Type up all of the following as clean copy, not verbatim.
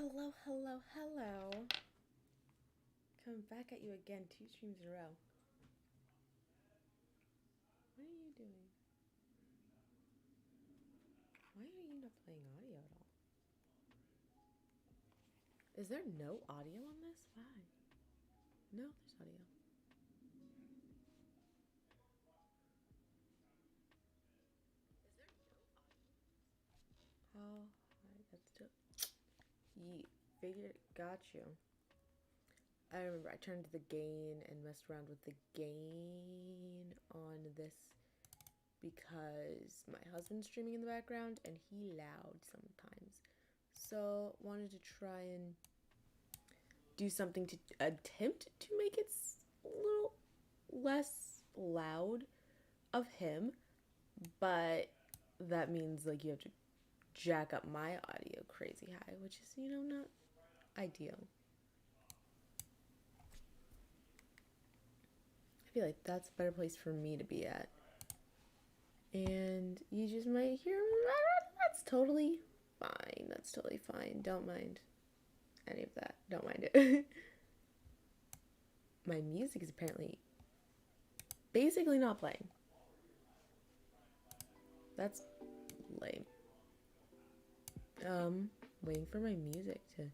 Hello, hello, hello. Coming back at you again, 2 streams in a row. What are you doing? Why are you not playing audio at all? Is there no audio on this? Why? No, there's audio. How high? That's still. Yeet. Figured. Got you. I remember I turned the gain and messed around with the gain on this because my husband's streaming in the background and he loud sometimes. So wanted to try and do something to attempt to make it a little less loud of him, but that means like you have to jack up my audio crazy high, which is, not ideal. I feel like that's a better place for me to be at. And you just might hear, that's totally fine. That's totally fine. Don't mind any of that. Don't mind it. My music is apparently basically not playing. That's lame. Waiting for my music to...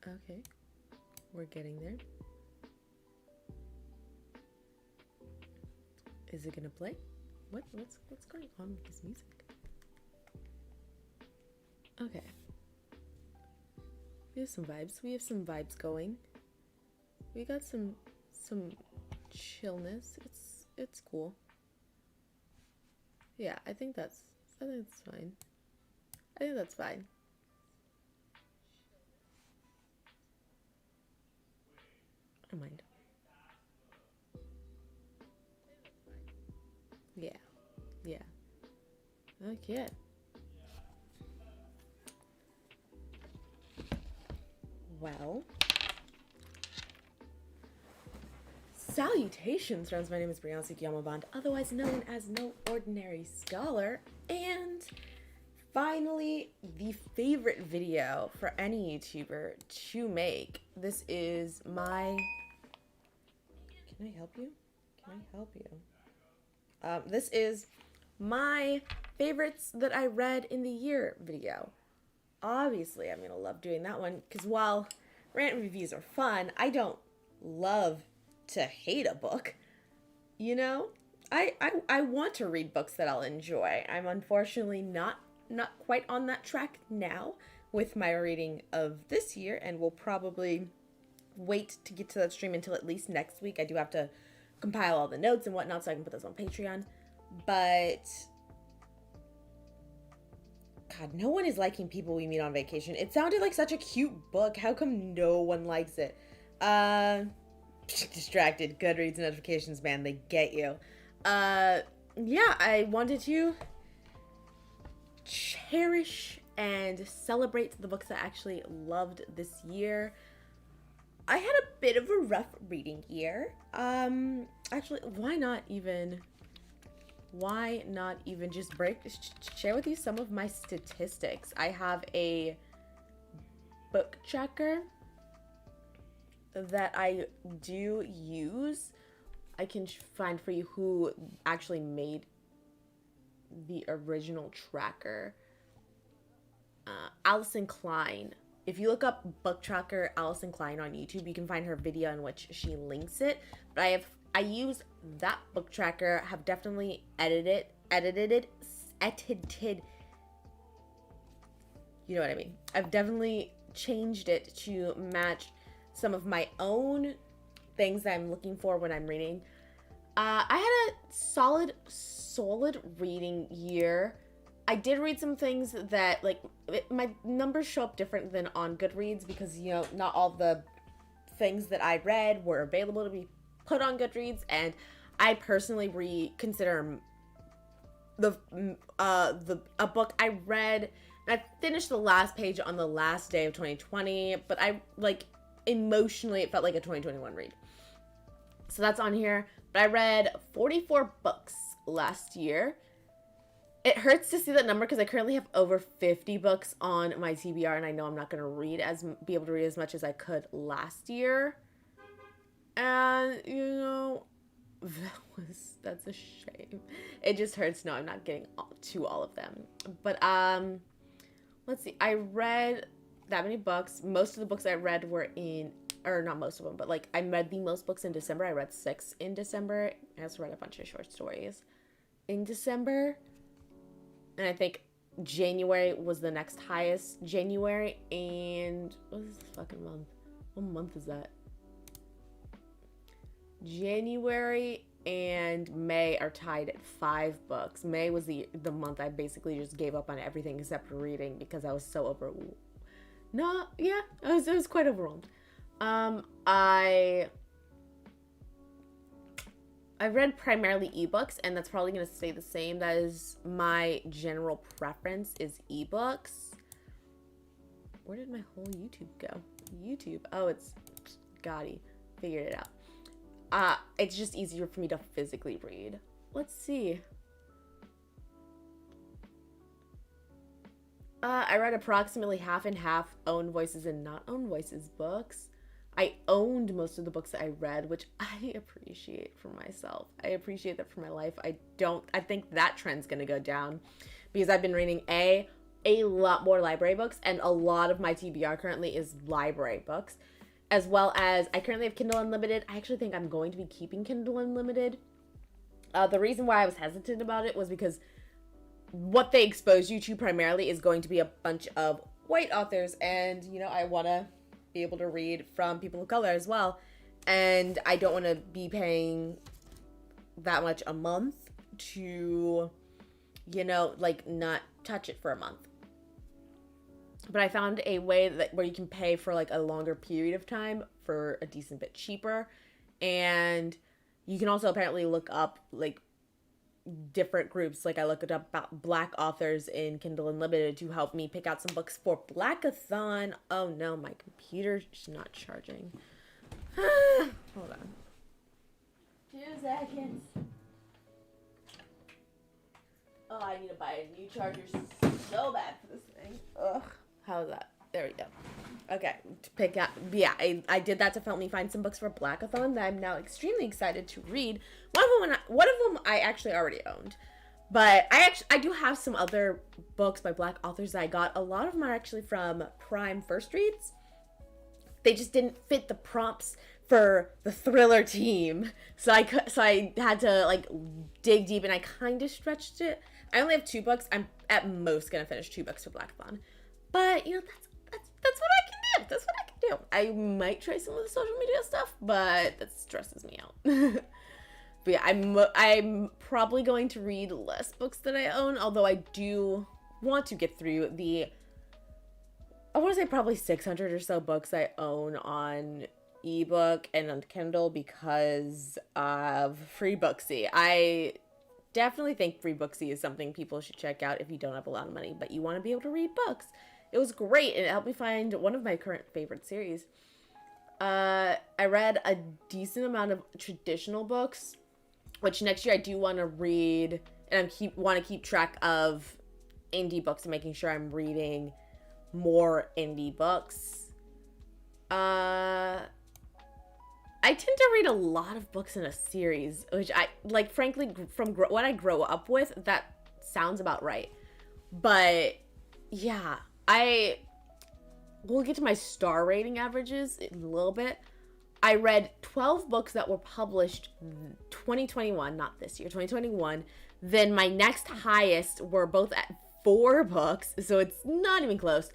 Okay. We're getting there. Is it gonna play? What's going on with this music? Okay. We have some vibes. We have some vibes going. We got some chillness. It's cool. Yeah, I think that's fine. I think that's fine. I don't mind. Yeah. Okay. Well. Salutations, friends. My name is Brianna Bond, otherwise known as No Ordinary Scholar, and finally, the favorite video for any YouTuber to make. This is my... Can I help you? This is my favorites that I read in the year video. Obviously, I'm gonna love doing that one, because while rant reviews are fun, I don't love to hate a book. I want to read books that I'll enjoy. I'm unfortunately not quite on that track now with my reading of this year, and will probably wait to get to that stream until at least next week. I do have to compile all the notes and whatnot so I can put those on Patreon. But God, no one is liking People We Meet on Vacation. It sounded like such a cute book. How come no one likes it? Distracted. Goodreads notifications, man, they get you. Yeah, I wanted to cherish and celebrate the books I actually loved this year. I had a bit of a rough reading year. Actually, why not even just share with you some of my statistics. I have a book tracker that I do use. I can find for you who actually made the original tracker. Allison Klein. If you look up book tracker Allison Klein on YouTube, you can find her video in which she links it. But I use that book tracker, have definitely edited, you know what I mean. I've definitely changed it to match some of my own things that I'm looking for when I'm reading. I had a solid reading year. I did read some things that, like, my numbers show up different than on Goodreads because, not all the things that I read were available to be put on Goodreads, and I personally consider a book I read, and I finished the last page on the last day of 2020, but emotionally it felt like a 2021 read. So that's on here. But I read 44 books last year. It hurts to see that number because I currently have over 50 books on my TBR, and I know I'm not going to be able to read as much as I could last year. And, that's a shame. It just hurts. No, I'm not getting to all of them. But, let's see. I read that many books. Most of the books I read were or not most of them, but like I read the most books in December. I read 6 in December. I also read a bunch of short stories in December. And I think January was the next highest. January and what is this fucking month? What month is that? January and May are tied at 5 books. May was the month I basically just gave up on everything except reading because I was so overwhelmed. No, yeah, I was quite overwhelmed. I read primarily ebooks, and that's probably going to stay the same. That is my general preference, is ebooks. Where did my whole YouTube go? YouTube. Oh, it's Gotti. Figured it out. It's just easier for me to physically read. Let's see. I read approximately half and half owned voices and not owned voices books. I owned most of the books that I read, which I appreciate for myself. I appreciate that for my life. I think that trend's gonna go down because I've been reading a lot more library books, and a lot of my TBR currently is library books, as well as I currently have Kindle Unlimited. I actually think I'm going to be keeping Kindle Unlimited. The reason why I was hesitant about it was because what they expose you to primarily is going to be a bunch of white authors, and I want to be able to read from people of color as well, and I don't want to be paying that much a month to not touch it for a month. But I found a way where you can pay for like a longer period of time for a decent bit cheaper, and you can also apparently look up like different groups. Like I looked up about Black authors in Kindle Unlimited to help me pick out some books for Blackathon. Oh no, my computer's not charging. Hold on. 2 seconds. Oh, I need to buy a new charger so bad for this thing. Ugh. How's that? There we go. Okay, to pick out. Yeah, I did that to help me find some books for Blackathon that I'm now extremely excited to read. One of them I actually already owned, but I do have some other books by Black authors that I got. A lot of them are actually from Prime First Reads. They just didn't fit the prompts for the thriller team, so I had to like dig deep, and I kind of stretched it. I only have 2 books. I'm at most gonna finish 2 books for Blackathon, but that's what I can do. That's what I can do. I might try some of the social media stuff, but that stresses me out. But yeah, I'm probably going to read less books that I own, although I do want to get through I want to say probably 600 or so books I own on ebook and on Kindle because of Free Booksy. I definitely think Free Booksy is something people should check out if you don't have a lot of money, but you want to be able to read books. It was great, and it helped me find one of my current favorite series. I read a decent amount of traditional books, which next year I do want to read, and want to keep track of indie books and making sure I'm reading more indie books. I tend to read a lot of books in a series, which I like. Frankly, from what I grow up with, that sounds about right. But yeah, we'll get to my star rating averages in a little bit. I read 12 books that were published 2021, not this year, 2021. Then my next highest were both at 4 books, so it's not even close.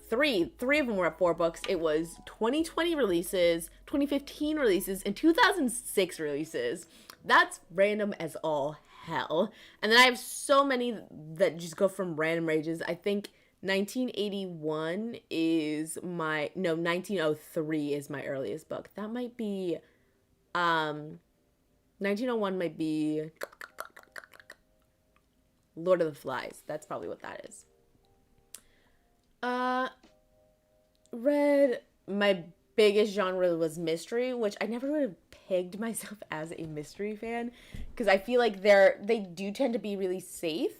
Three of them were at 4 books. It was 2020 releases, 2015 releases, and 2006 releases. That's random as all hell. And then I have so many that just go from random ranges. I think 1903 is my earliest book. That might be 1901 might be Lord of the Flies. That's probably what that is. Read, my biggest genre was mystery, which I never would have pegged myself as a mystery fan because I feel like they do tend to be really safe,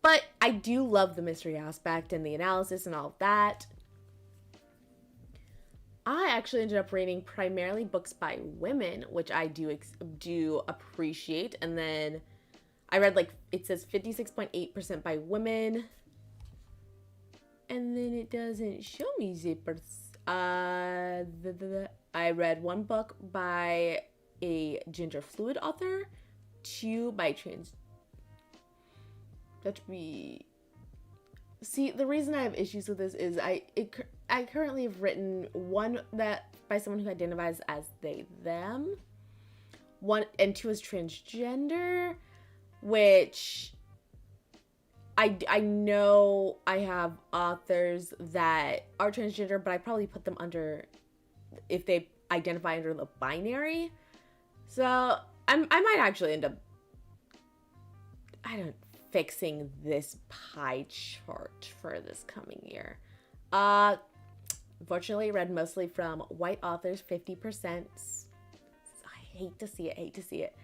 But I do love the mystery aspect and the analysis and all of that. I actually ended up reading primarily books by women, which I do appreciate. And then I read, like, it says 56.8% by women. And then it doesn't show me zippers. I read one book by a gender fluid author, 2 by trans. That should be. See, the reason I have issues with this is I currently have written one that by someone who identifies as they, them. 1 and 2 is transgender, which I know I have authors that are transgender, but I probably put them under, if they identify under the binary. So I might actually end up, fixing this pie chart for this coming year. Unfortunately, read mostly from white authors, 50%. I hate to see it.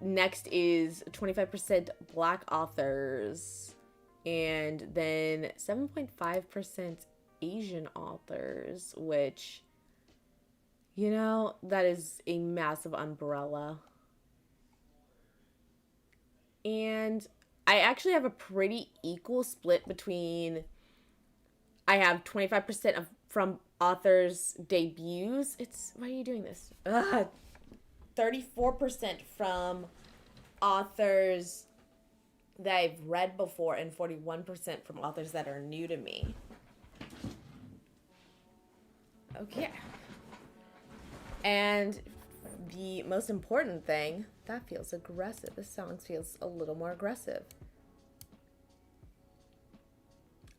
Next is 25% black authors, and then 7.5% Asian authors, which, that is a massive umbrella. And I actually have a pretty equal split between, I have 25% from authors' debuts. Why are you doing this? 34% from authors that I've read before, and 41% from authors that are new to me. Okay. And the most important thing, that feels aggressive. This song feels a little more aggressive.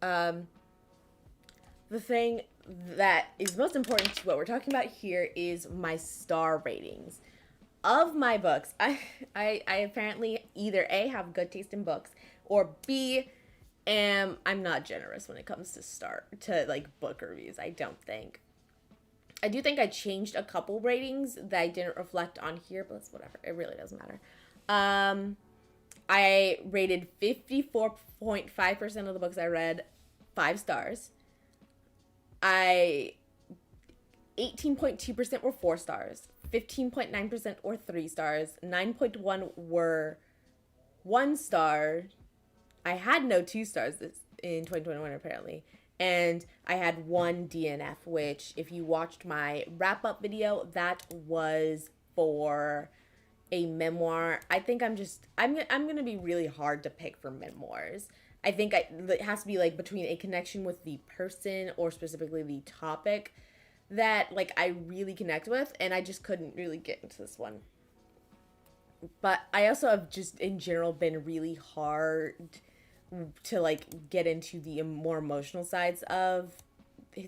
The thing that is most important to what we're talking about here is my star ratings of my books. I apparently either A, have good taste in books, or B, I'm not generous when it comes to book reviews. I do think I changed a couple ratings that I didn't reflect on here, but that's whatever. It really doesn't matter. I rated 54.5% of the books I read 5 stars. 18.2% were 4 stars. 15.9% were 3 stars. 9.1 were 1 star. I had no 2 stars in 2021 apparently. And I had 1 DNF, which if you watched my wrap-up video, that was for a memoir. I think I'm going to be really hard to pick for memoirs. I think it has to be between a connection with the person or specifically the topic that I really connect with, and I just couldn't really get into this one. But I also have just in general been really hard to get into the more emotional sides of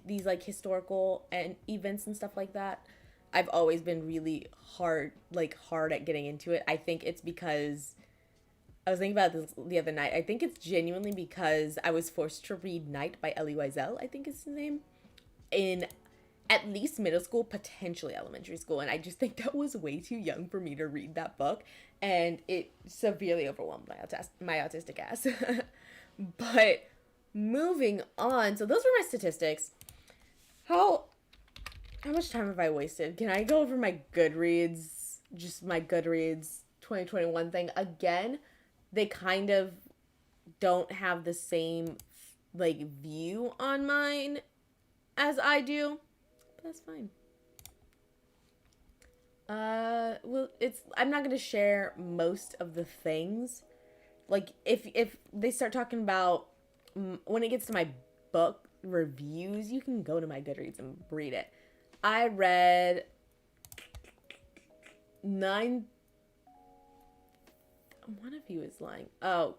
these historical and events and stuff like that. I've always been really hard at getting into it. I think it's because I was thinking about this the other night. I think it's genuinely because I was forced to read Night by Elie Wiesel, I think is his name, in at least middle school, potentially elementary school. And I just think that was way too young for me to read that book. And it severely overwhelmed my autistic ass. But moving on. So those were my statistics. How much time have I wasted? Can I go over my Goodreads? Just my Goodreads 2021 thing again? They kind of don't have the same view on mine as I do. But that's fine. Well, I'm not gonna share most of the things. If they start talking about when it gets to my book reviews, you can go to my Goodreads and read it. I read 9. One of you is lying. Oh,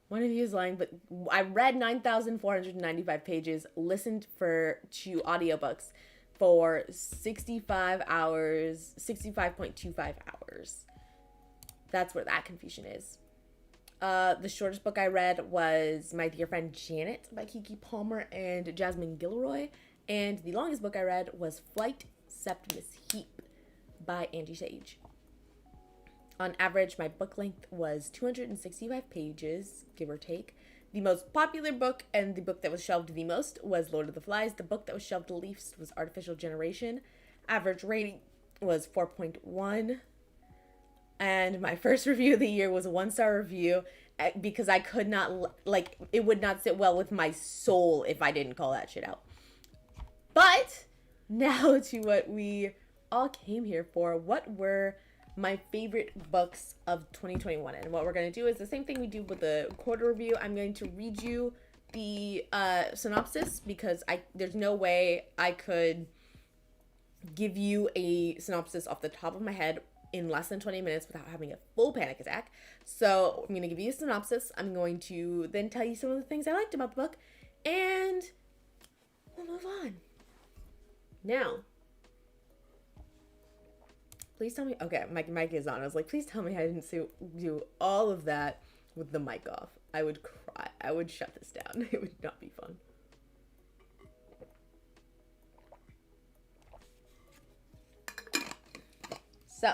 one of you is lying, but I read 9,495 pages, listened to audiobooks for 65 hours, 65.25 hours. That's where that confusion is. The shortest book I read was My Dear Friend Janet by Kiki Palmer and Jasmine Gilroy. And the longest book I read was Flight Septimus Heap by Angie Sage. On average, my book length was 265 pages, give or take. The most popular book and the book that was shelved the most was Lord of the Flies. The book that was shelved the least was Artificial Generation. Average rating was 4.1. And my first review of the year was a 1-star review because I could not, like, it would not sit well with my soul if I didn't call that shit out. But now to what we all came here for. What were my favorite books of 2021? And what we're going to do is the same thing we do with the quarter review. I'm going to read you the synopsis because there's no way I could give you a synopsis off the top of my head in less than 20 minutes without having a full panic attack. So I'm going to give you a synopsis. I'm going to then tell you some of the things I liked about the book, and we'll move on. Now, please tell me, okay, my mic is on. I was like, please tell me I didn't do all of that with the mic off. I would cry. I would shut this down. It would not be fun. So,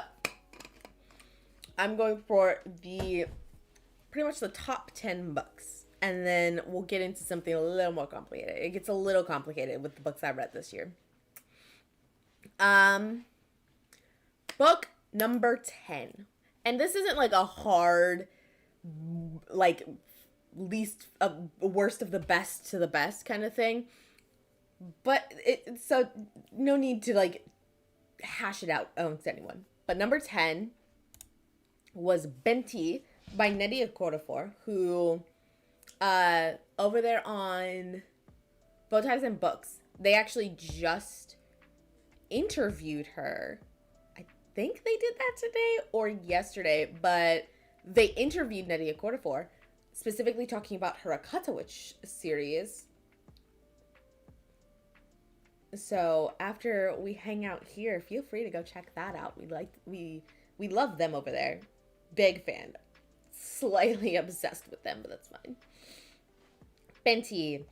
I'm going for pretty much the top 10 books. And then we'll get into something a little more complicated. It gets a little complicated with the books I read this year. Book number 10. And this isn't like a hard, like, worst of the best to the best kind of thing. But so no need to like hash it out amongst anyone. But number 10 was Benti by Nnedi Okorafor, who over there on Bowties and Books, they actually just interviewed her. I think they did that today or yesterday, but they interviewed Nnedi Okorafor, specifically talking about her Akata Witch series. So after we hang out here, feel free to go check that out. We love them over there. Big fan. Slightly obsessed with them, but that's fine. Benti.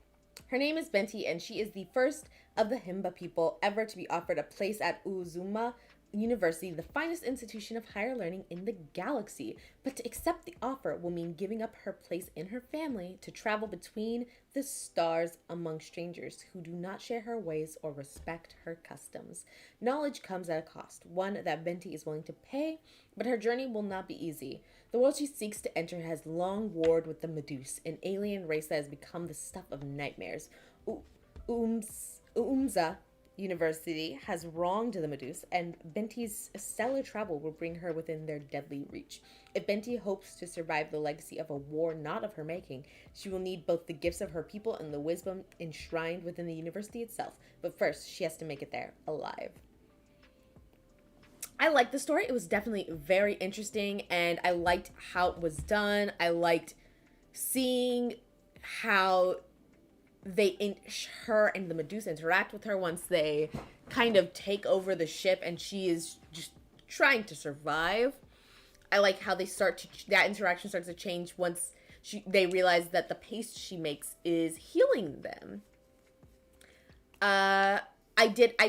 Her name is Benti, and she is the first of the Himba people ever to be offered a place at Uzuma University, the finest institution of higher learning in the galaxy. But to accept the offer will mean giving up her place in her family to travel between the stars among strangers who do not share her ways or respect her customs. Knowledge comes at a cost, one that Benti is willing to pay, but her journey will not be easy. The world she seeks to enter has long warred with the Meduse, an alien race that has become the stuff of nightmares. Umza University has wronged the Meduse, and Benti's stellar travel will bring her within their deadly reach. If Benti hopes to survive the legacy of a war not of her making, she will need both the gifts of her people and the wisdom enshrined within the university itself. But first, she has to make it there, alive. I liked the story. It was definitely very interesting, and I liked how it was done. I liked seeing how her and the Meduse interact with her once they kind of take over the ship and she is just trying to survive. I like how that interaction starts to change once they realize that the paste she makes is healing them. I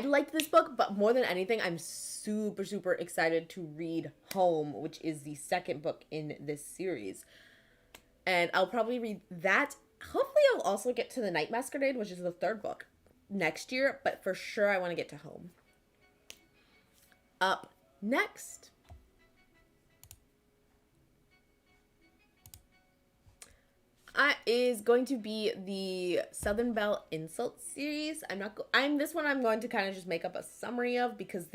liked this book, but more than anything, I'm super, super excited to read Home, which is the second book in this series. And I'll probably read that. Hopefully I'll also get to The Night Masquerade, which is the third book, next year, but for sure I want to get to Home. Up next, is going to be the Southern Belle Insult series. This one I'm going to kind of just make up a summary of because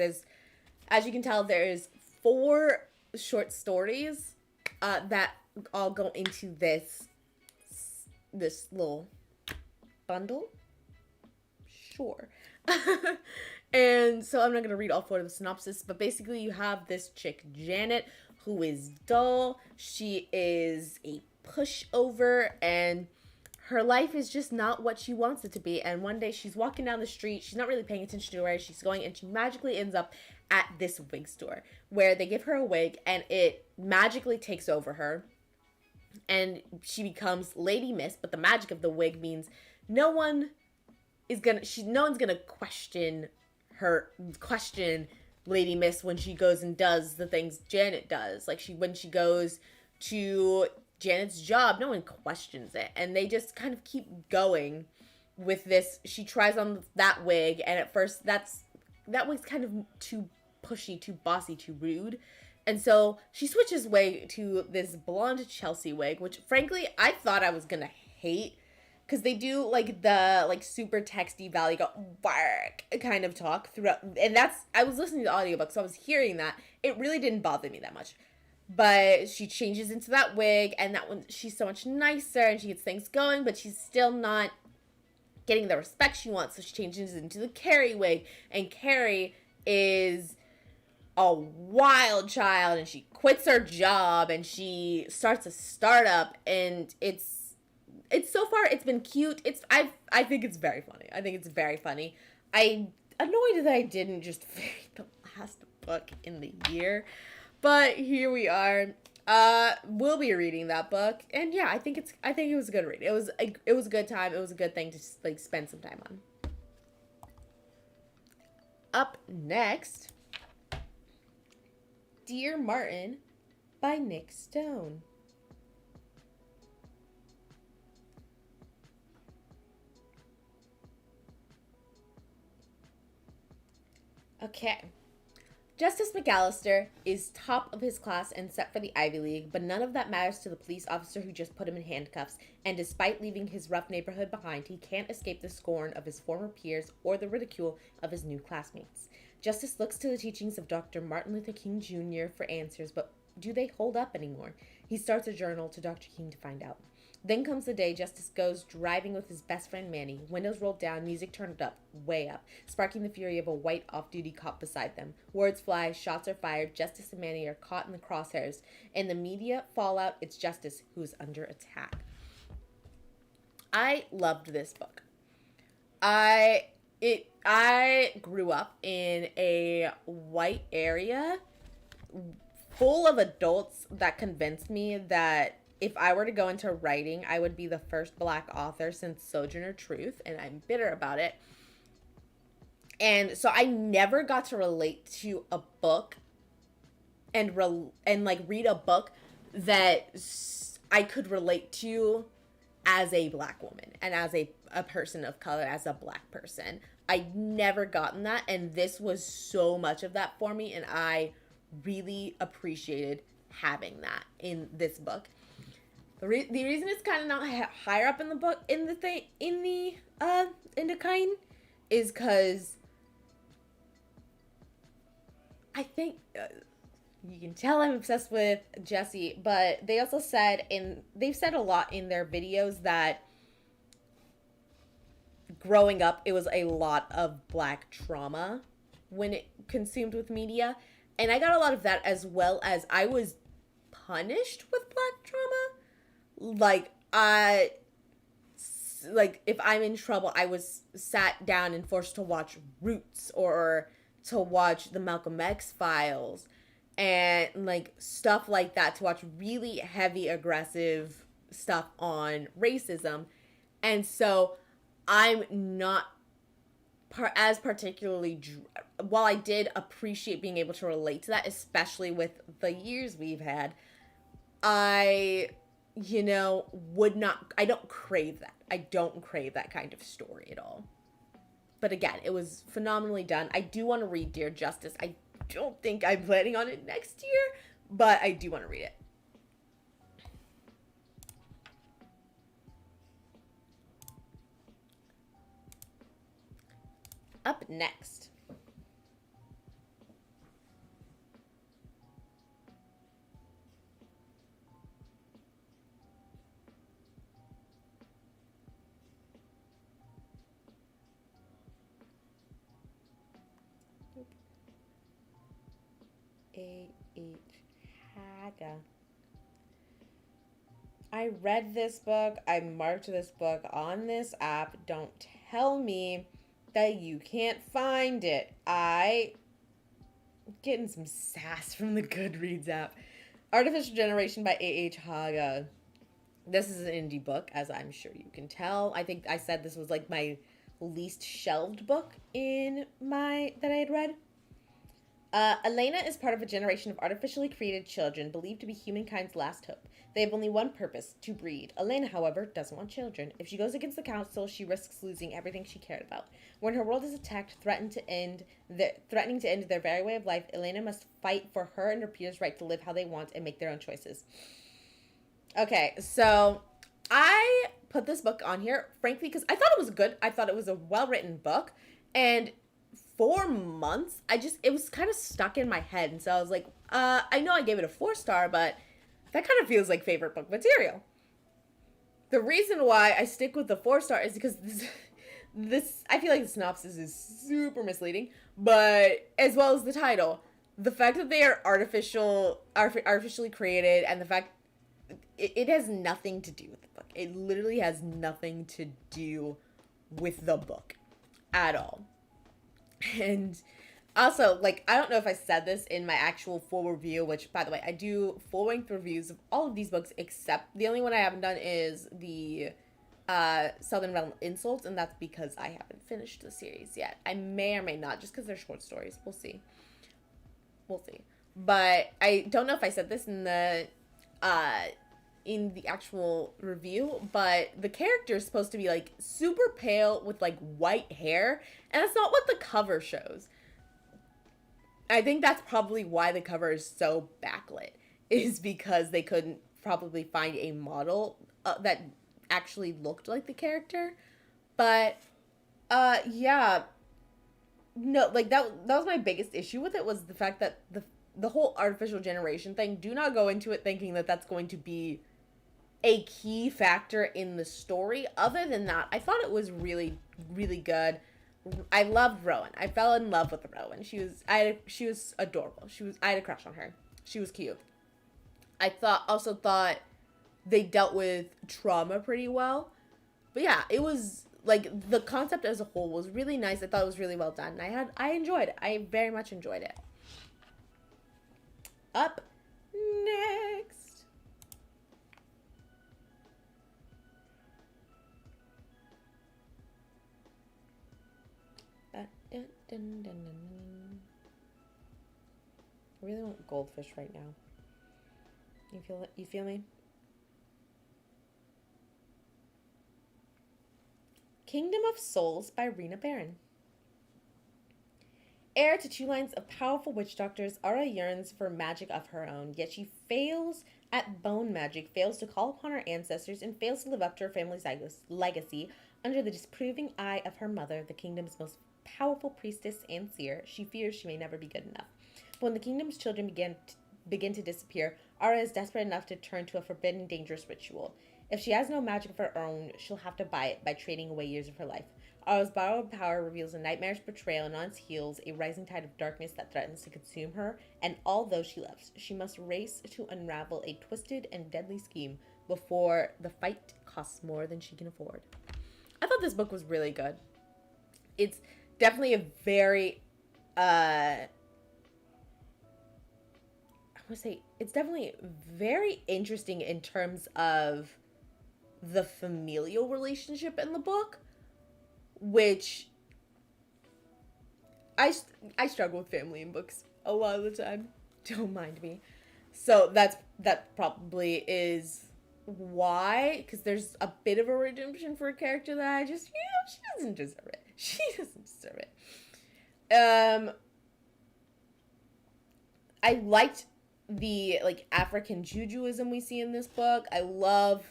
as you can tell, there's 4 short stories that all go into this little bundle. Sure. And so I'm not going to read all 4 of the synopsis, but basically you have this chick, Janet, who is dull. She is a pushover, and her life is just not what she wants it to be. And one day she's walking down the street. She's not really paying attention to where she's going, and she magically ends up at this wig store where they give her a wig, and it magically takes over her. And she becomes Lady Miss, but the magic of the wig means no one's gonna question Lady Miss when she goes and does the things Janet does. Like when she goes to Janet's job, no one questions it. And they just kind of keep going with this. She tries on that wig, and at first that wig's kind of too pushy, too bossy, too rude. And so she switches way to this blonde Chelsea wig, which frankly I thought I was gonna hate, because they do like the like super texty Valley go bark kind of talk throughout, and that's, I was listening to the audiobook, so I was hearing that. It really didn't bother me that much. But she changes into that wig, and that one, she's so much nicer, and she gets things going, but she's still not getting the respect she wants, so she changes into the Carrie wig, and Carrie is a wild child, and she quits her job, and she starts a startup, and it's so far, it's been cute. I think it's very funny. I think it's very funny. I annoyed that I didn't just finish the last book in the year, but here we are. We'll be reading that book, and yeah, I think it was a good read. It was a good time. It was a good thing to like spend some time on. Up next, Dear Martin by Nick Stone. Okay. Justice McAllister is top of his class and set for the Ivy League, but none of that matters to the police officer who just put him in handcuffs, and despite leaving his rough neighborhood behind, he can't escape the scorn of his former peers or the ridicule of his new classmates. Justice looks to the teachings of Dr. Martin Luther King Jr. for answers, but do they hold up anymore? He starts a journal to Dr. King to find out. Then comes the day Justice goes driving with his best friend Manny. Windows rolled down, music turned up, way up, sparking the fury of a white off-duty cop beside them. Words fly, shots are fired, Justice and Manny are caught in the crosshairs. In the media fallout, it's Justice who's under attack. I loved this book. I grew up in a white area full of adults that convinced me that if I were to go into writing, I would be the first Black author since Sojourner Truth, and I'm bitter about it. And so I never got to relate to a book and like read a book that I could relate to as a Black woman and as a person of color, as a Black person. I'd never gotten that, and this was so much of that for me, and I really appreciated having that in this book. The reason it's kind of not higher up in the book, in the kind, is because I think you can tell I'm obsessed with Jessie, but they also said they've said a lot in their videos that growing up, it was a lot of Black trauma when it consumed with media, and I got a lot of that, as well as I was punished with Black trauma. Like if I'm in trouble, I was sat down and forced to watch Roots or to watch the Malcolm X Files and like stuff like that, to watch really heavy, aggressive stuff on racism. And so I'm not as particularly, while I did appreciate being able to relate to that, especially with the years we've had, I don't crave that. I don't crave that kind of story at all. But again, it was phenomenally done. I do want to read Dear Justice. I don't think I'm planning on it next year, but I do want to read it. Up next, A.H. Haga. I read this book. I marked this book on this app. Don't tell me that you can't find it. I'm getting some sass from the Goodreads app. Artificial Generation by A.H. Haga. This is an indie book, as I'm sure you can tell. I think I said this was like my least shelved book that I had read. Elena is part of a generation of artificially created children believed to be humankind's last hope. They have only one purpose, to breed. Elena, however, doesn't want children. If she goes against the council, she risks losing everything she cared about. When her world is attacked, threatening to end their very way of life, Elena must fight for her and her peers' right to live how they want and make their own choices. Okay, so I put this book on here, frankly, because I thought it was good. I thought it was a well-written book. And 4 months, it was kind of stuck in my head. And so I was like, I know I gave it a 4-star, but that kind of feels like favorite book material. The reason why I stick with the 4-star is because this I feel like the synopsis is super misleading, but as well as the title. The fact that they are artificially created, and the fact it has nothing to do with the book. It literally has nothing to do with the book at all. And also, like, I don't know if I said this in my actual full review, which, by the way, I do full-length reviews of all of these books, except the only one I haven't done is the Southern Realm Insults, and that's because I haven't finished the series yet. I may or may not, just because they're short stories. We'll see. But I don't know if I said this in the actual review, but the character is supposed to be, like, super pale with, like, white hair, and that's not what the cover shows. I think that's probably why the cover is so backlit, is because they couldn't probably find a model that actually looked like the character. But, yeah. No, like, that was my biggest issue with it, was the fact that the whole artificial generation thing, do not go into it thinking that that's going to be a key factor in the story. Other than that, I thought it was really, really good. I loved Rowan. I fell in love with Rowan. She was adorable. I had a crush on her. She was cute. I also thought they dealt with trauma pretty well. But yeah, it was, like, the concept as a whole was really nice. I thought it was really well done. And I enjoyed it. I very much enjoyed it. Up next. Dun, dun, dun, dun. I really want goldfish right now. You feel it? You feel me? Kingdom of Souls by Rena Barron. Heir to 2 lines of powerful witch doctors, Ara yearns for magic of her own, yet she fails at bone magic, fails to call upon her ancestors, and fails to live up to her family's legacy. Under the disapproving eye of her mother, the kingdom's most powerful priestess and seer, she fears she may never be good enough. But when the kingdom's children begin to disappear, Ara is desperate enough to turn to a forbidden, dangerous ritual. If she has no magic of her own, she'll have to buy it by trading away years of her life. Ara's borrowed power reveals a nightmarish betrayal, and on its heels, a rising tide of darkness that threatens to consume her and all those she loves. She must race to unravel a twisted and deadly scheme before the fight costs more than she can afford. I thought this book was really good. It's definitely a very, it's definitely very interesting in terms of the familial relationship in the book, which I struggle with family in books a lot of the time. Don't mind me. So that probably is why, because there's a bit of a redemption for a character that I just, she doesn't deserve it. She doesn't deserve it. I liked the, like, African jujuism we see in this book. I love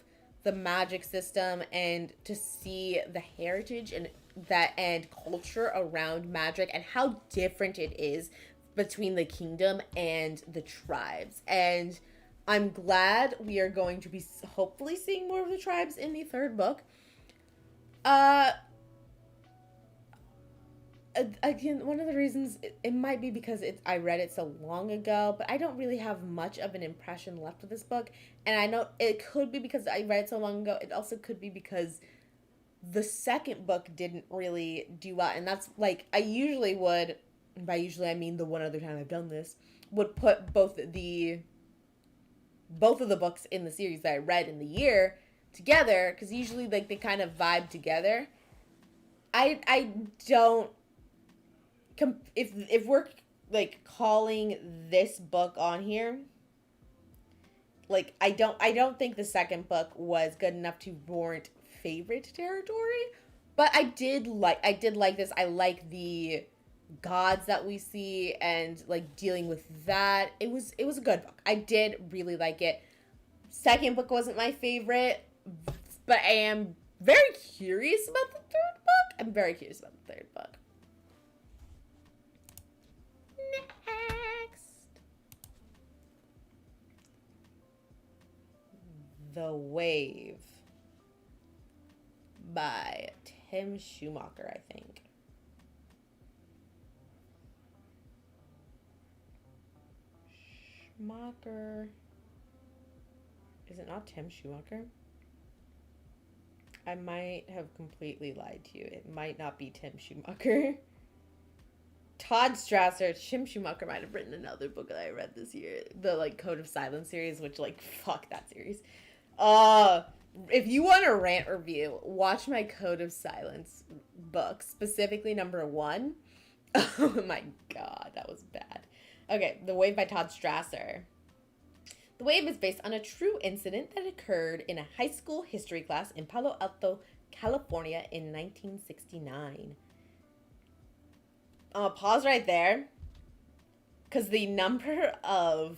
the magic system, and to see the heritage and culture around magic and how different it is between the kingdom and the tribes. And I'm glad we are going to be hopefully seeing more of the tribes in the 3rd book. Again, one of the reasons, it might be because I read it so long ago, but I don't really have much of an impression left of this book. And I know it could be because I read it so long ago. It also could be because the 2nd book didn't really do well. And that's, like, I usually would, and by usually I mean the one other time I've done this, would put both of the books in the series that I read in the year together, because usually, like, they kind of vibe together. I don't... If we're like calling this book on here. Like I don't think the second book was good enough to warrant favorite territory, but I did like this. I like the gods that we see and like dealing with that. It was a good book. I did really like it. Second book wasn't my favorite, but I am very curious about the third book. I'm very curious about the third book. Next. The Wave by Tim Schumacher, I think. Schumacher. Is it not Tim Schumacher? I might have completely lied to you. It might not be Tim Schumacher. Todd Strasser. Tim Schumacher might have written another book that I read this year. The like Code of Silence series, which like fuck that series. If you want a rant review, watch my Code of Silence book, specifically number 1. Oh my god, that was bad. Okay, The Wave by Todd Strasser. The Wave is based on a true incident that occurred in a high school history class in Palo Alto, California in 1969. Pause right there, because the number of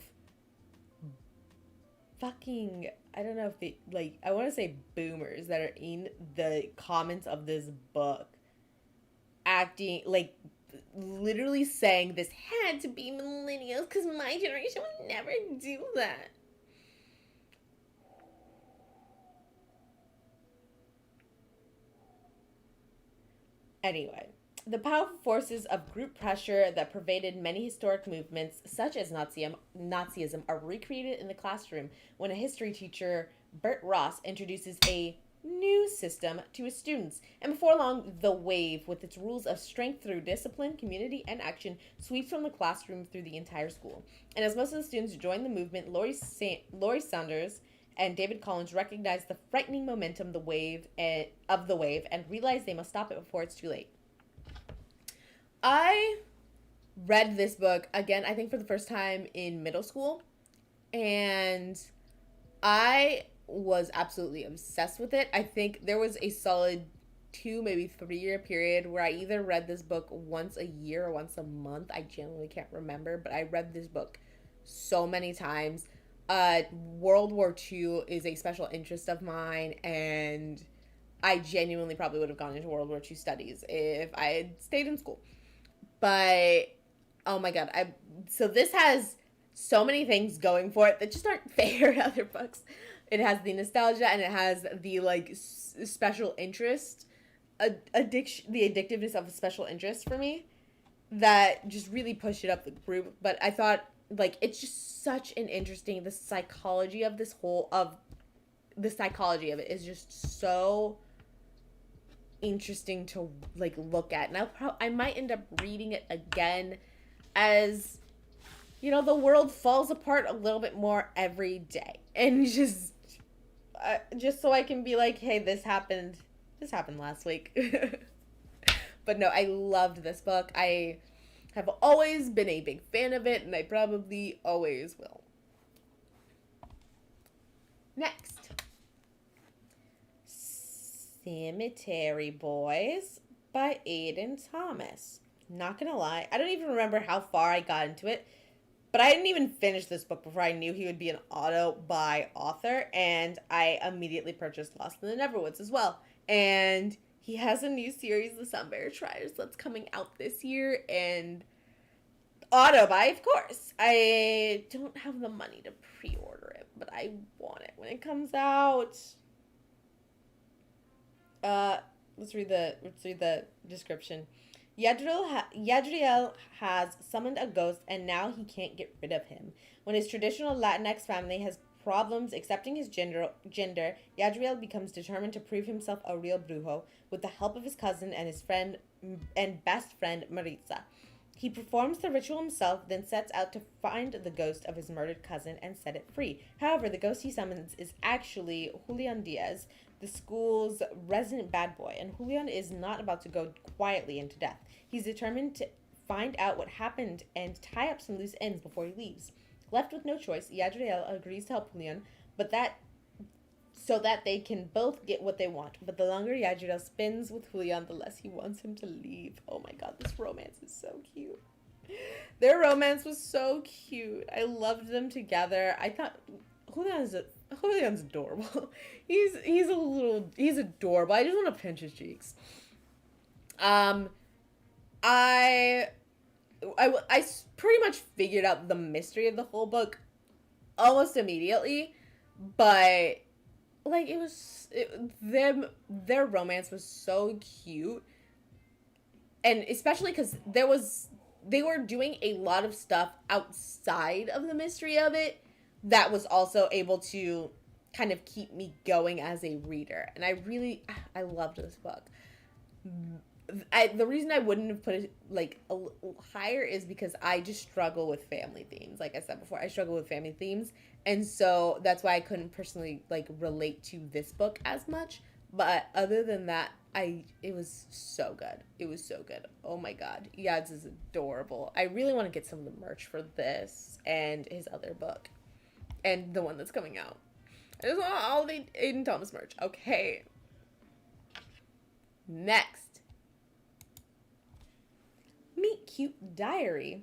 fucking, I don't know if they, like, I want to say boomers that are in the comments of this book acting, like, literally saying this had to be millennials because my generation would never do that. Anyway, the powerful forces of group pressure that pervaded many historic movements, such as Nazism, are recreated in the classroom when a history teacher, Bert Ross, introduces a new system to his students. And before long, the wave, with its rules of strength through discipline, community, and action, sweeps from the classroom through the entire school. And as most of the students join the movement, Laurie Saunders and David Collins recognize the frightening momentum of the wave and realize they must stop it before it's too late. I read this book again, I think for the first time in middle school, and I was absolutely obsessed with it. I think there was a solid 2, maybe 3-year period where I either read this book once a year or once a month. I genuinely can't remember, but I read this book so many times. World War II is a special interest of mine, and I genuinely probably would have gone into World War II studies if I had stayed in school. But oh my god, so this has so many things going for it that just aren't fair to other books. It has the nostalgia and it has the like special interest, the addictiveness of a special interest for me that just really pushed it up the group. But I thought like it's just such an interesting, the psychology of it is just so interesting to like look at. And I might end up reading it again as the world falls apart a little bit more every day, and just so I can be like, hey, this happened last week. But no, I loved this book. I have always been a big fan of it, and I probably always will. Next, Cemetery Boys by Aiden Thomas. Not gonna lie, I don't even remember how far I got into it, but I didn't even finish this book before I knew he would be an auto-buy author, and I immediately purchased Lost in the Netherwoods as well. And he has a new series, The Sunbearer Triers, that's coming out this year, and auto-buy, of course. I don't have the money to pre-order it, but I want it when it comes out. Let's read the description. Yadriel has summoned a ghost, and now he can't get rid of him. When his traditional Latinx family has problems accepting his gender, Yadriel becomes determined to prove himself a real brujo with the help of his cousin and his friend and best friend Maritza. He performs the ritual himself, then sets out to find the ghost of his murdered cousin and set it free. However, the ghost he summons is actually Julian Diaz, the school's resident bad boy, and Julian is not about to go quietly into death. He's determined to find out what happened and tie up some loose ends before he leaves. Left with no choice, Yadriel agrees to help Julian, but so that they can both get what they want. But the longer Yadriel spends with Julian, the less he wants him to leave. Oh my god, this romance is so cute. Their romance was so cute. I loved them together. I thought Julian's adorable. He's adorable. I just want to pinch his cheeks. I pretty much figured out the mystery of the whole book almost immediately, but like their romance was so cute, and especially because they were doing a lot of stuff outside of the mystery of it that was also able to kind of keep me going as a reader, and I loved this book. The reason I wouldn't have put it like a little higher is because I just struggle with family themes. Like I said before, I struggle with family themes, and so that's why I couldn't personally like relate to this book as much. But other than that, it was so good. It was so good. Oh my god, Yads is adorable. I really want to get some of the merch for this and his other book, and the one that's coming out. I just want all the Aiden Thomas merch. Okay. Next. Meet Cute Diary.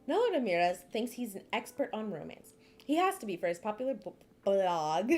Noah Ramirez thinks he's an expert on romance. He has to be for his popular blog,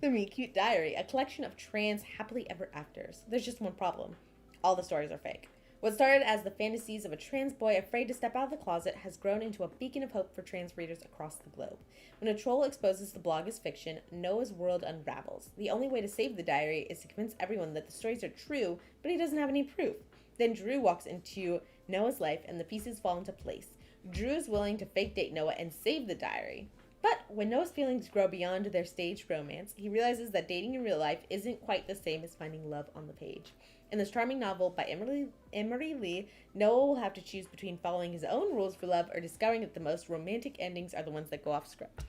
The Meet Cute Diary, a collection of trans happily ever afters. There's just one problem. All the stories are fake. What started as the fantasies of a trans boy afraid to step out of the closet has grown into a beacon of hope for trans readers across the globe. When a troll exposes the blog as fiction, Noah's world unravels. The only way to save the diary is to convince everyone that the stories are true, but he doesn't have any proof. Then Drew walks into Noah's life and the pieces fall into place. Drew is willing to fake date Noah and save the diary. But when Noah's feelings grow beyond their staged romance, he realizes that dating in real life isn't quite the same as finding love on the page. In this charming novel by Emery Lee, Noah will have to choose between following his own rules for love or discovering that the most romantic endings are the ones that go off script.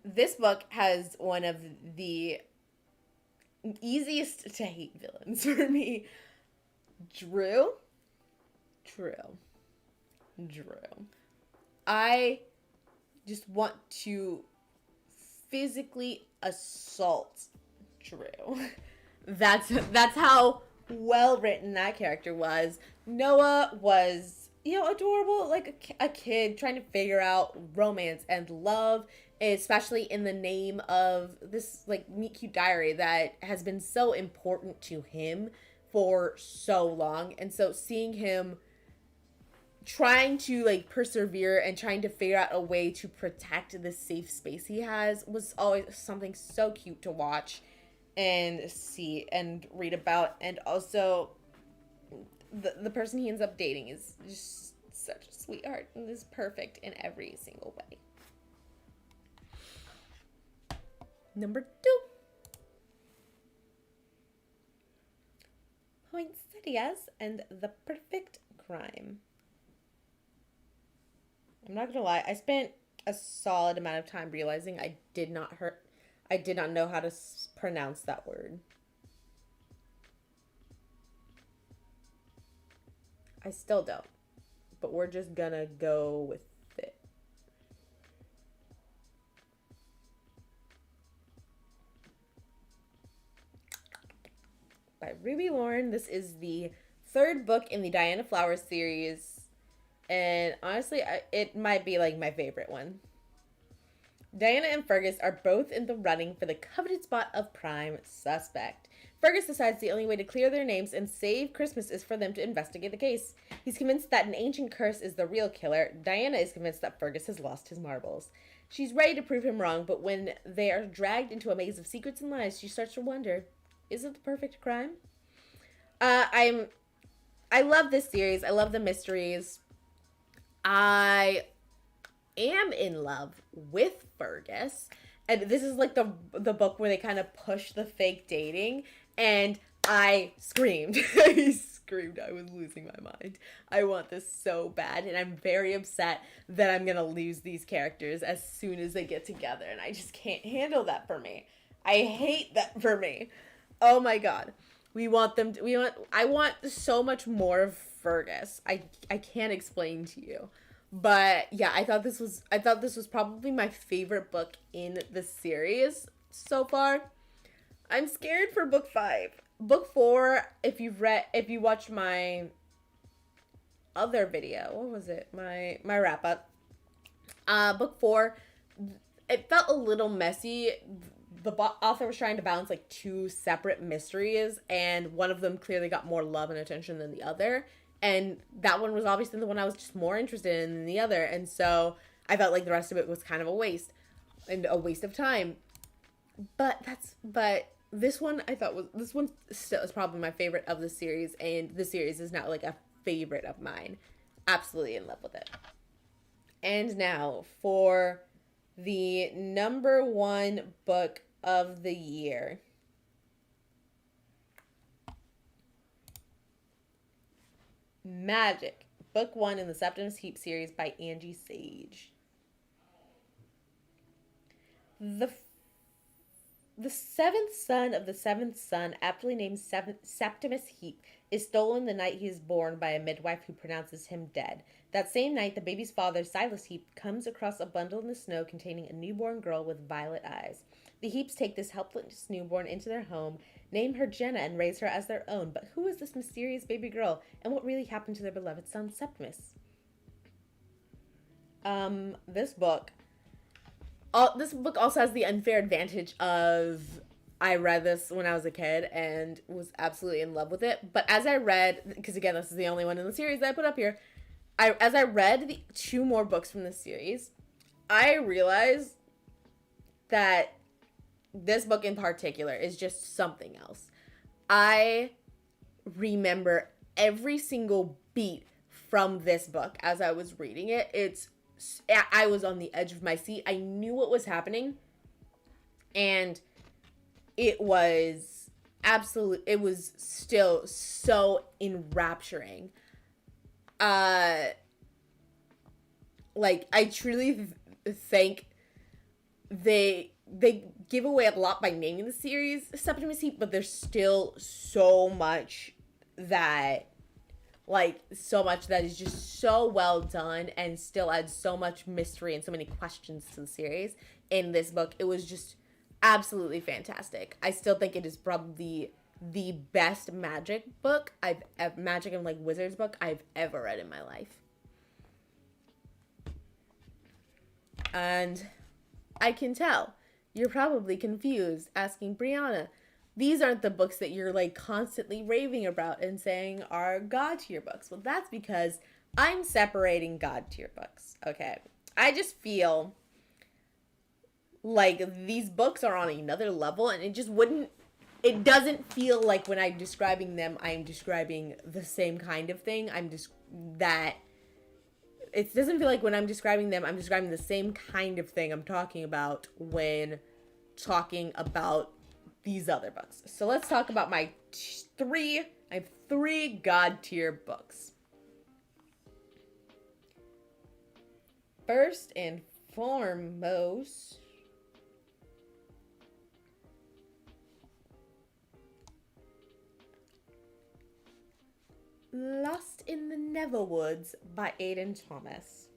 This book has one of the easiest to hate villains for me. Drew. I just want to physically assault Drew. That's how well written that character was. Noah was, adorable, like a kid trying to figure out romance and love, especially in the name of this like Meet Cute Diary that has been so important to him for so long. And so seeing him trying to like persevere and trying to figure out a way to protect the safe space he has was always something so cute to watch and see and read about. And also the person he ends up dating is just such a sweetheart and is perfect in every single way. Number 2. Poinsettias and the Perfect Crime. I'm not gonna lie, I spent a solid amount of time realizing I did not know how to pronounce that word. I still don't, but we're just gonna go with it. By Ruby Lauren. This is the 3rd book in the Diana Flowers series. And honestly, it might be like my favorite one. Diana and Fergus are both in the running for the coveted spot of prime suspect. Fergus decides the only way to clear their names and save Christmas is for them to investigate the case. He's convinced that an ancient curse is the real killer. Diana is convinced that Fergus has lost his marbles. She's ready to prove him wrong, but when they are dragged into a maze of secrets and lies, she starts to wonder, is it the perfect crime? I love this series. I love the mysteries. I am in love with Fergus, and this is like the book where they kind of push the fake dating, and I screamed. I screamed I was losing my mind. I want this so bad, and I'm very upset that I'm gonna lose these characters as soon as they get together, and I just can't handle that for me. I hate that for me. Oh my god. I want so much more of Fergus. I can't explain to you. But yeah, I thought this was probably my favorite book in the series so far. I'm scared for book 5. Book 4, if you watched my other video, what was it? My wrap up. Book 4, it felt a little messy. The author was trying to balance like 2 separate mysteries, and one of them clearly got more love and attention than the other. And that one was obviously the one I was just more interested in than the other. And so I felt like the rest of it was kind of a waste of time. But this one still is probably my favorite of the series, and the series is now like a favorite of mine. Absolutely in love with it. And now for the number 1 book of the year. Magic, book 1 in the Septimus Heap series by Angie Sage. The seventh son of the seventh son, aptly named Septimus Heap, is stolen the night he is born by a midwife who pronounces him dead. That same night, the baby's father, Silas Heap, comes across a bundle in the snow containing a newborn girl with violet eyes. The Heaps take this helpless newborn into their home, name her Jenna, and raise her as their own. But who is this mysterious baby girl, and what really happened to their beloved son, Septimus? This book also has the unfair advantage of I read this when I was a kid and was absolutely in love with it. But as I read, because again, this is the only one in the series that I put up here, as I read the 2 more books from this series, I realized that this book in particular is just something else. I remember every single beat from this book as I was reading it. I was on the edge of my seat. I knew what was happening, and it was still so enrapturing. Like, I truly think they give away a lot by naming the series Septimus Heap, but there's still so much that is just so well done and still adds so much mystery and so many questions to the series in this book. It was just absolutely fantastic. I still think it is probably the best magic and like wizards book I've ever read in my life. And I can tell you're probably confused, asking, Brianna, these aren't the books that you're like constantly raving about and saying are God tier books. Well, that's because I'm separating God tier books. Okay. I just feel like these books are on another level, and it doesn't feel like when I'm describing them, I'm describing the same kind of thing. It doesn't feel like when I'm describing them, I'm describing the same kind of thing I'm talking about when talking about these other books. So let's talk about I have 3 God tier books. First and foremost, Lost in the Netherwoods by Aiden Thomas.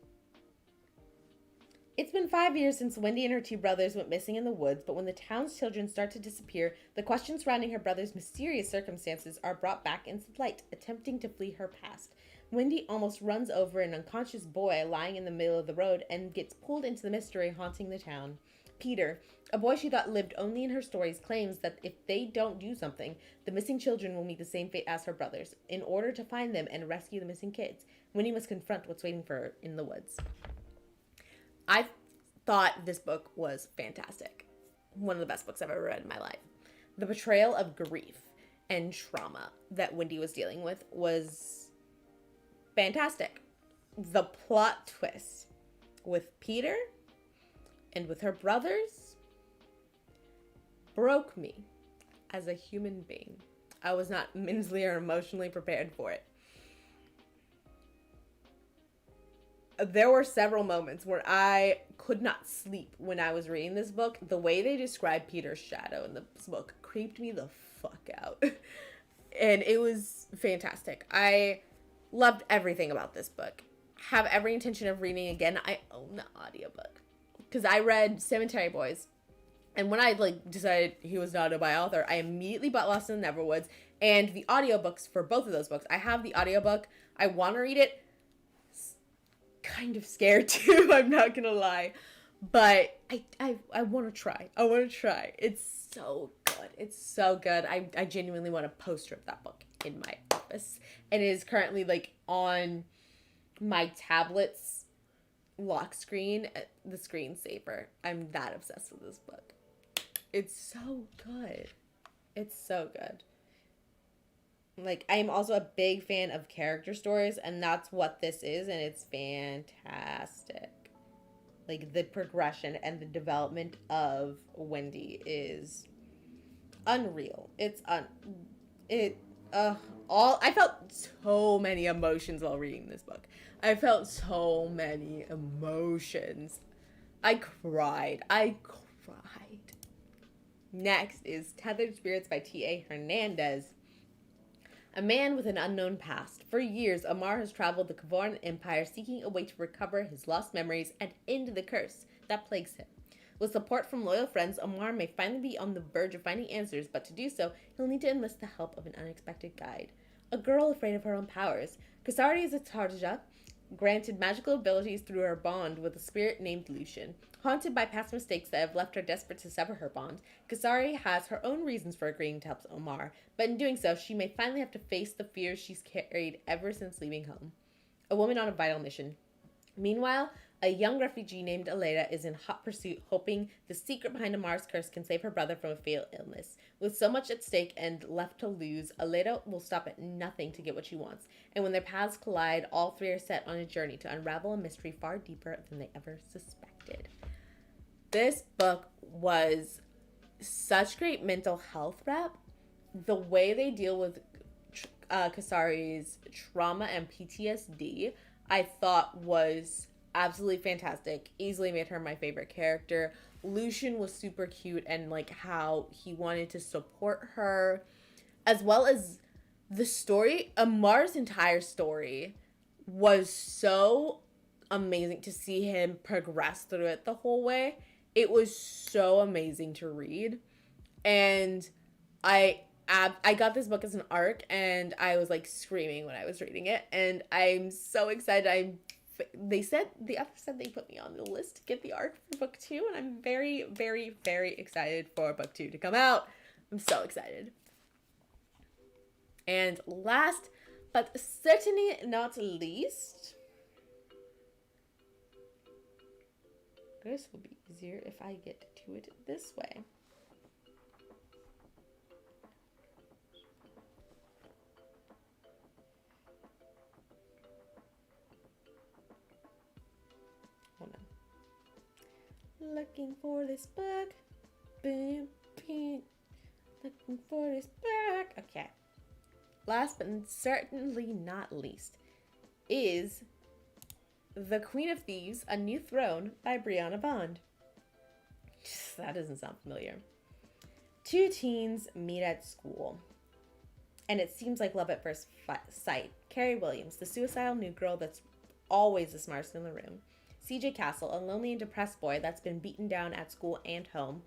It's been 5 years since Wendy and her 2 brothers went missing in the woods, but when the town's children start to disappear, the questions surrounding her brother's mysterious circumstances are brought back into light, attempting to flee her past. Wendy almost runs over an unconscious boy lying in the middle of the road and gets pulled into the mystery haunting the town. Peter, a boy she thought lived only in her stories, claims that if they don't do something, the missing children will meet the same fate as her brothers. In order to find them and rescue the missing kids, Wendy must confront what's waiting for her in the woods. I thought this book was fantastic. One of the best books I've ever read in my life. The portrayal of grief and trauma that Wendy was dealing with was fantastic. The plot twist with Peter and with her brothers broke me as a human being. I was not mentally or emotionally prepared for it. There were several moments where I could not sleep when I was reading this book. The way they described Peter's shadow in this book creeped me the fuck out. And it was fantastic. I loved everything about this book. Have every intention of reading again. I own the audiobook. Because I read Cemetery Boys. And when I decided he was not a by author, I immediately bought Lost in the Neverwoods and the audiobooks for both of those books. I have the audiobook. I want to read it. Kind of scared too, I'm not gonna lie, but I want to try. It's so good. I genuinely want a poster of that book in my office, and it is currently on my tablet's lock screen, the screensaver. I'm that obsessed with this book. It's so good. I'm also a big fan of character stories, and that's what this is, and it's fantastic. The progression and the development of Wendy is unreal. I felt so many emotions while reading this book. I cried. Next is Tethered Spirits by T.A. Hernandez. A man with an unknown past. For years, Amar has traveled the Kavoran Empire seeking a way to recover his lost memories and end the curse that plagues him. With support from loyal friends, Amar may finally be on the verge of finding answers, but to do so, he'll need to enlist the help of an unexpected guide. A girl afraid of her own powers. Kasari is a Tarja, granted magical abilities through her bond with a spirit named Lucian. Haunted by past mistakes that have left her desperate to sever her bond, Kasari has her own reasons for agreeing to help Omar, but in doing so, she may finally have to face the fears she's carried ever since leaving home. A woman on a vital mission. Meanwhile, a young refugee named Aleida is in hot pursuit, hoping the secret behind Amar's curse can save her brother from a fatal illness. With so much at stake and left to lose, Aleida will stop at nothing to get what she wants, and when their paths collide, all three are set on a journey to unravel a mystery far deeper than they ever suspected. This book was such great mental health rep. The way they deal with Kasari's trauma and PTSD, I thought was absolutely fantastic. Easily made her my favorite character. Lucian was super cute, and how he wanted to support her, as well as the story. Amar's entire story was so amazing to see him progress through it the whole way. It was so amazing to read, and I got this book as an ARC, and I was screaming when I was reading it, and I'm so excited. The author said they put me on the list to get the ARC for book 2, and I'm very, very, very excited for book 2 to come out. I'm so excited. And last, but certainly not least, this will be easier if I get to it this way. Hold on. Looking for this book. Boom, boom. Looking for this book. Okay. Last but certainly not least is The Queen of Thieves, A New Throne by Brianna Bond. That doesn't sound familiar. Two teens meet at school, and it seems like love at first sight. Carrie Williams, the suicidal new girl that's always the smartest in the room. CJ Castle, a lonely and depressed boy that's been beaten down at school and home.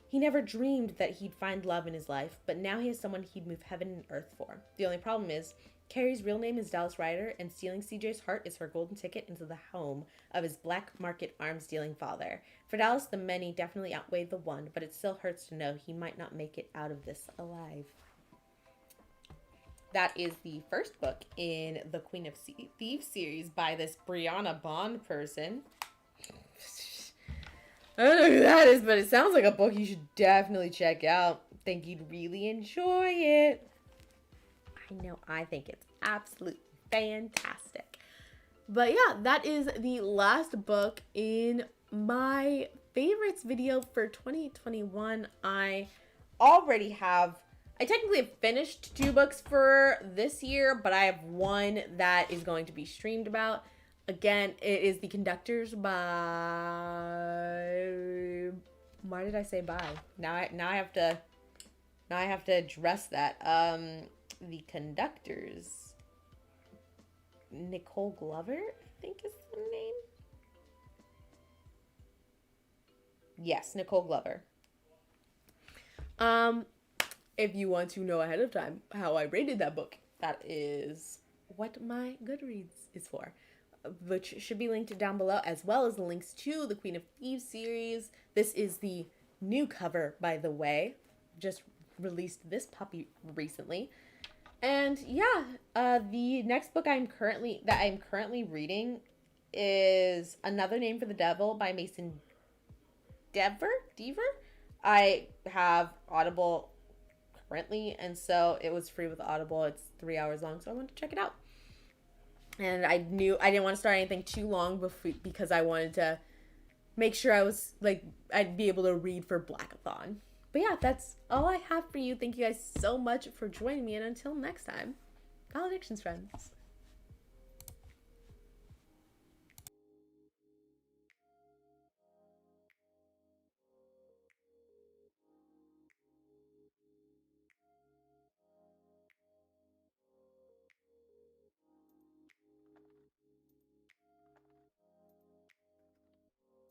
He never dreamed that he'd find love in his life, but now he has someone he'd move heaven and earth for. The only problem is, Carrie's real name is Dallas Ryder, and stealing CJ's heart is her golden ticket into the home of his black market arms-dealing father. For Dallas, the many definitely outweigh the one, but it still hurts to know he might not make it out of this alive. That is the first book in the Queen of Thieves series by this Brianna Bond person. I don't know who that is, but it sounds like a book you should definitely check out. I think you'd really enjoy it. I think it's absolutely fantastic. But yeah, that is the last book in my favorites video for 2021. I I technically have finished 2 books for this year, but I have one that is going to be streamed about. Again, it is The Conductors by... Why did I say by? Now I have to address that. The Conductors. Nicole Glover, I think is the name. Yes, Nicole Glover. If you want to know ahead of time how I rated that book, that is what my Goodreads is for, which should be linked down below, as well as the links to the Queen of Thieves series. This is the new cover, by the way. Just released this puppy recently. And yeah, the next book I'm currently reading is Another Name for the Devil by Mason Dever. I have Audible currently, and so it was free with Audible. It's 3 hours long, so I wanted to check it out. And I knew I didn't want to start anything too long because I wanted to make sure I was like I'd be able to read for Blackathon. But yeah, that's all I have for you. Thank you guys so much for joining me, and until next time, Valedictions, friends.